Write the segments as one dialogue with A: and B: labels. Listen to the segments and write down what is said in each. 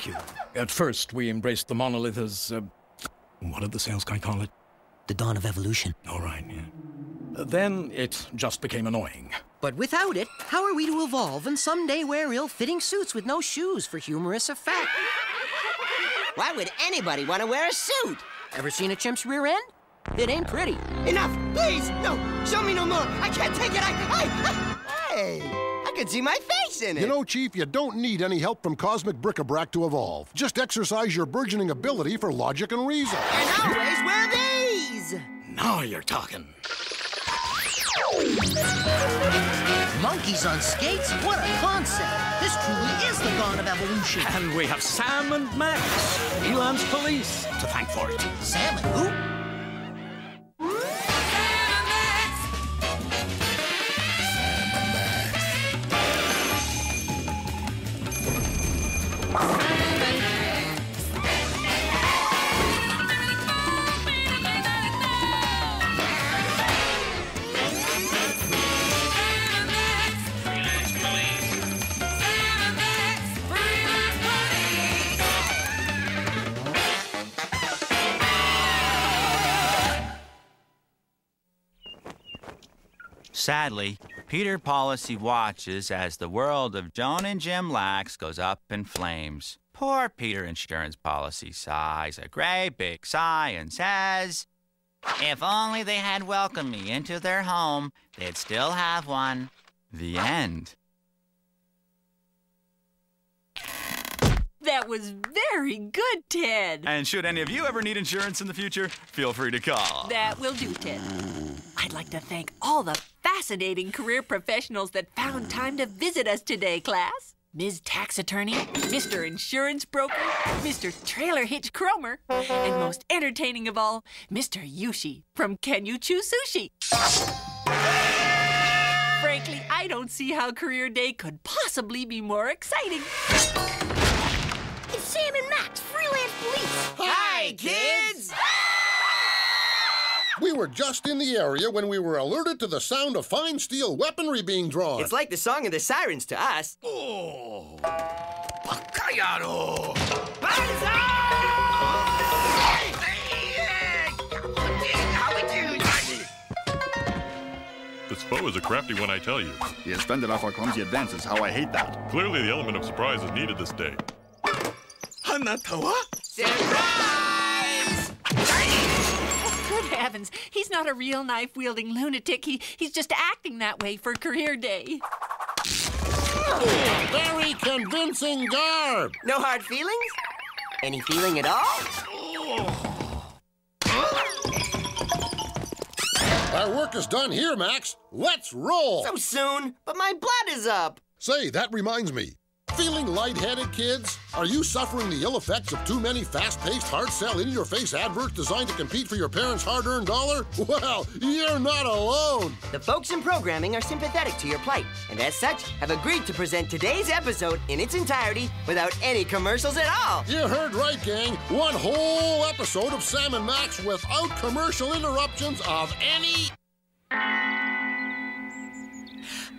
A: thank you. At first, we embraced the monolith as, what did the sales guy call it?
B: The dawn of evolution.
A: All right, yeah. Then it just became annoying.
B: But without it, how are we to evolve and someday wear ill-fitting suits with no shoes for humorous effect?
C: Why would anybody want to wear a suit?
B: Ever seen a chimp's rear end? It ain't pretty.
C: Enough! Please! No! Show me no more! I can't take it! Hey! I can see my face in it!
D: You know, Chief, you don't need any help from cosmic bric-a-brac to evolve. Just exercise your burgeoning ability for logic and reason.
C: And always wear these!
A: Now you're talking.
B: Monkeys on skates? What a concept! This truly is the dawn of evolution.
A: And we have Sam and Max, Elan's police, to thank for it.
B: Sam and who?
E: Sadly, Peter Policy watches as the world of Joan and Jim Lax goes up in flames. Poor Peter Insurance Policy sighs a great big sigh and says, "If only they had welcomed me into their home, they'd still have one." The end.
F: That was very good, Ted.
E: And should any of you ever need insurance in the future, feel free to call.
F: That will do, Ted. I'd like to thank all the fascinating career professionals that found time to visit us today, class. Ms. Tax Attorney, Mr. Insurance Broker, Mr. Trailer Hitch Cromer, and most entertaining of all, Mr. Yushi from Can You Chew Sushi? Frankly, I don't see how Career Day could possibly be more exciting.
G: It's Sam and Max, freelance police.
C: Hi, kids!
D: We were just in the area when we were alerted to the sound of fine steel weaponry being drawn.
C: It's like the song of the sirens to us.
A: Oh, Bakayaro!
H: This foe is a crafty one, I tell you.
I: He has fended off our clumsy advances. How I hate that.
H: Clearly, the element of surprise is needed this day.
A: Hanatawa?
C: Surprise!
F: Good heavens, he's not a real knife-wielding lunatic. He's just acting that way for Career Day.
D: Very convincing garb.
C: No hard feelings? Any feeling at all?
D: Our work is done here, Max. Let's roll.
C: So soon, but my blood is up.
D: Say, that reminds me. Feeling lightheaded, kids? Are you suffering the ill effects of too many fast-paced, hard-sell, in-your-face adverts designed to compete for your parents' hard-earned dollar? Well, you're not alone.
C: The folks in programming are sympathetic to your plight, and as such, have agreed to present today's episode in its entirety without any commercials at all.
D: You heard right, gang. One whole episode of Sam and Max without commercial interruptions of any...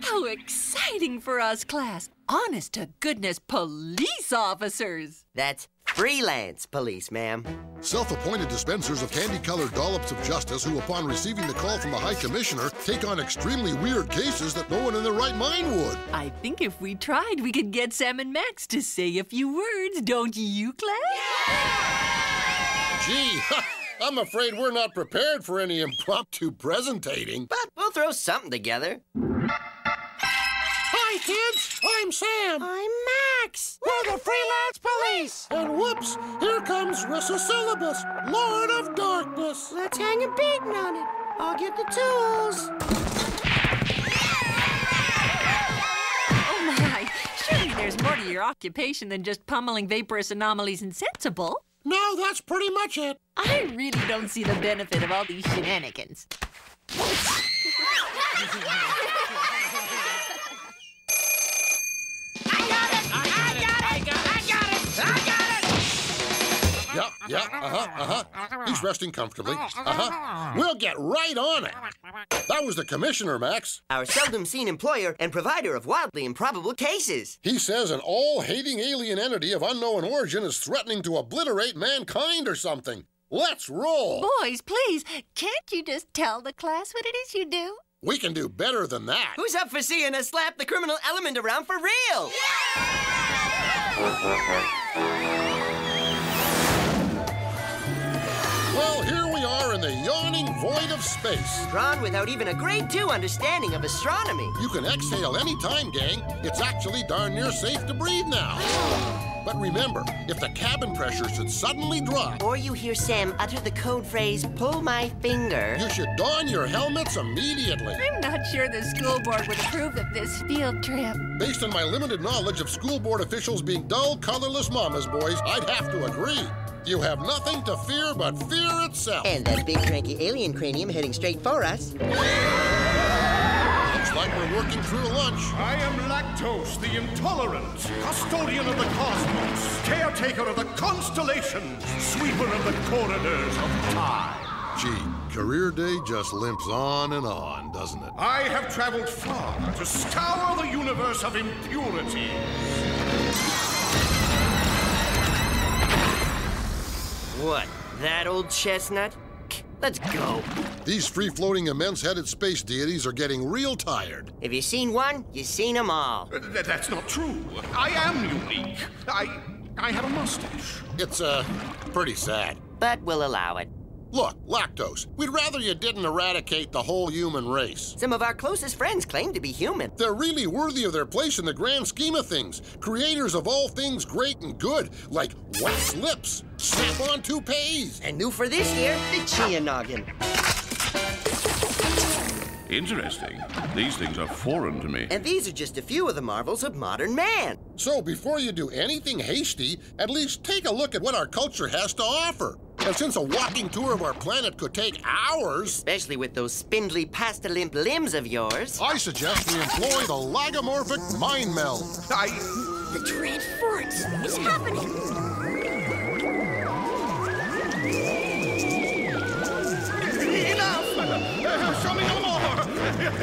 F: How exciting for us, class. Honest-to-goodness police officers.
C: That's freelance police, ma'am.
D: Self-appointed dispensers of candy-colored dollops of justice who, upon receiving the call from the High Commissioner, take on extremely weird cases that no one in their right mind would.
F: I think if we tried, we could get Sam and Max to say a few words, don't you, class?
D: Yeah! Gee, I'm afraid we're not prepared for any impromptu presentating.
C: But we'll throw something together.
D: Hi, kids. I'm Sam.
G: I'm Max.
D: We're the freelance police. And whoops, here comes Syllabus, Lord of Darkness.
G: Let's hang a beating on it. I'll get the tools.
F: Oh, my. Surely there's more to your occupation than just pummeling vaporous anomalies insensible.
D: No, that's pretty much it.
F: I really don't see the benefit of all these shenanigans.
D: He's resting comfortably. We'll get right on it. That was the commissioner, Max.
C: Our seldom-seen employer and provider of wildly improbable cases.
D: He says an all-hating alien entity of unknown origin is threatening to obliterate mankind or something. Let's roll!
F: Boys, please, can't you just tell the class what it is you do?
D: We can do better than that.
C: Who's up for seeing us slap the criminal element around for real?
D: Well, here we are in the yawning void of space.
C: Drawn without even a grade 2 understanding of astronomy.
D: You can exhale anytime, gang. It's actually darn near safe to breathe now. But remember, if the cabin pressure should suddenly drop,
C: or you hear Sam utter the code phrase, pull my finger,
D: you should don your helmets immediately.
F: I'm not sure the school board would approve of this field trip.
D: Based on my limited knowledge of school board officials being dull, colorless mama's boys, I'd have to agree. You have nothing to fear but fear itself.
C: And that big cranky alien cranium heading straight for us.
D: Looks like we're working through lunch.
J: I am Lactose the Intolerant, custodian of the cosmos, caretaker of the constellations, sweeper of the corridors of time.
D: Gee, career day just limps on and on, doesn't it?
J: I have traveled far to scour the universe of impurities.
C: What, that old chestnut? Let's go.
D: These free-floating, immense-headed space deities are getting real tired.
C: If you've seen one, you've seen them all.
J: That's not true. I am unique. I have a mustache.
D: It's, pretty sad.
C: But we'll allow it.
D: Look, Lactose, we'd rather you didn't eradicate the whole human race.
C: Some of our closest friends claim to be human.
D: They're really worthy of their place in the grand scheme of things. Creators of all things great and good, like wax lips, snap-on toupees.
C: And new for this year, the Chia Noggin.
H: Interesting. These things are foreign to me.
C: And these are just a few of the marvels of modern man.
D: So before you do anything hasty, at least take a look at what our culture has to offer. And since a walking tour of our planet could take hours...
C: Especially with those spindly, pasta-limp limbs of yours...
D: I suggest we employ the lagomorphic mind meld.
G: The transference is happening.
J: Enough! Show me no more!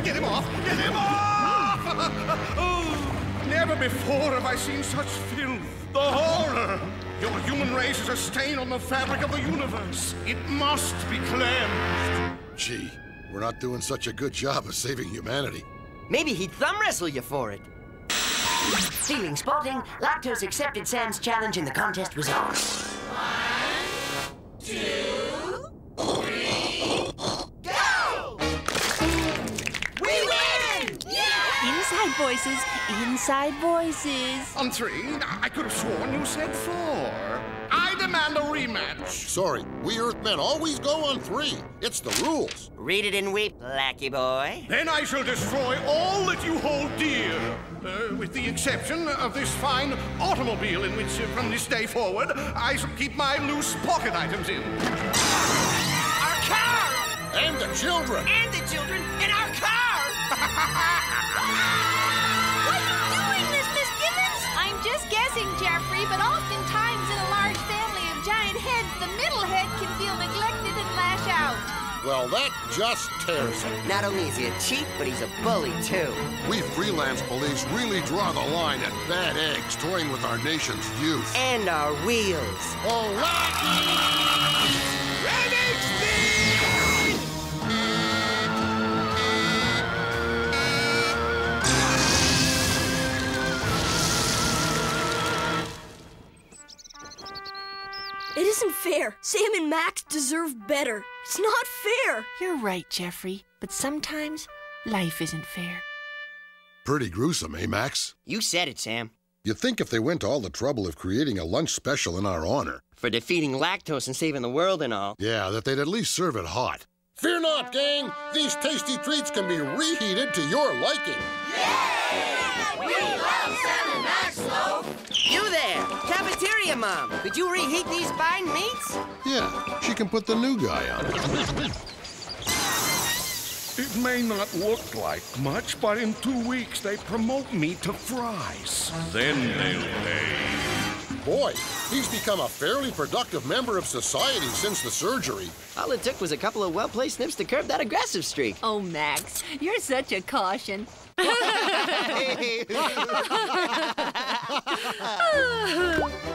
J: Get him off! Get him off! Oh, never before have I seen such filth. The horror! Your human race is a stain on the fabric of the universe. It must be cleansed.
D: Gee, we're not doing such a good job of saving humanity.
C: Maybe he'd thumb wrestle you for it. Feeling sporting, Lactose accepted Sam's challenge and the contest was on. 1, 2, 3, go! We win! Yeah!
F: Inside voices, inside voices.
J: On 3, I could have sworn you said 4. I demand a rematch.
D: Sorry, we Earthmen always go on 3. It's the rules.
C: Read it and weep, lackey boy.
J: Then I shall destroy all that you hold dear. With the exception of this fine automobile in which, from this day forward, I shall keep my loose pocket items in.
C: Our car!
D: And the children!
C: And the children in our car!
G: Why are you doing this, Miss Gibbons?
F: I'm just guessing, Jeffrey, but oftentimes in a large family of giant heads, the middle head can feel neglected and lash out.
D: Well, that just tears him.
C: Not only is he a cheat, but he's a bully, too.
D: We freelance police really draw the line at bad eggs toying with our nation's youth.
C: And our wheels.
D: Oh, Rocky!
J: Ready, speed!
G: It isn't fair. Sam and Max deserve better. It's not fair.
F: You're right, Jeffrey, but sometimes life isn't fair.
D: Pretty gruesome, eh, Max?
C: You said it, Sam.
D: You'd think if they went to all the trouble of creating a lunch special in our honor...
C: For defeating Lactose and saving the world and all.
D: Yeah, that they'd at least serve it hot. Fear not, gang! These tasty treats can be reheated to your liking.
C: Yeah! We love Sam and Max Loaf! You there, cafeteria mom. Could you reheat these fine meats?
D: Yeah, she can put the new guy on.
J: It may not look like much, but in 2 weeks they promote me to fries. Then they'll pay.
D: boy, he's become a fairly productive member of society since the surgery.
C: All it took was a couple of well-placed snips to curb that aggressive streak.
F: Oh, Max, you're such a caution.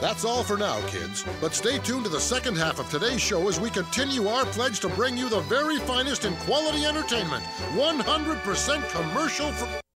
D: That's all for now, kids. But stay tuned to the second half of today's show as we continue our pledge to bring you the very finest in quality entertainment. 100% commercial-free.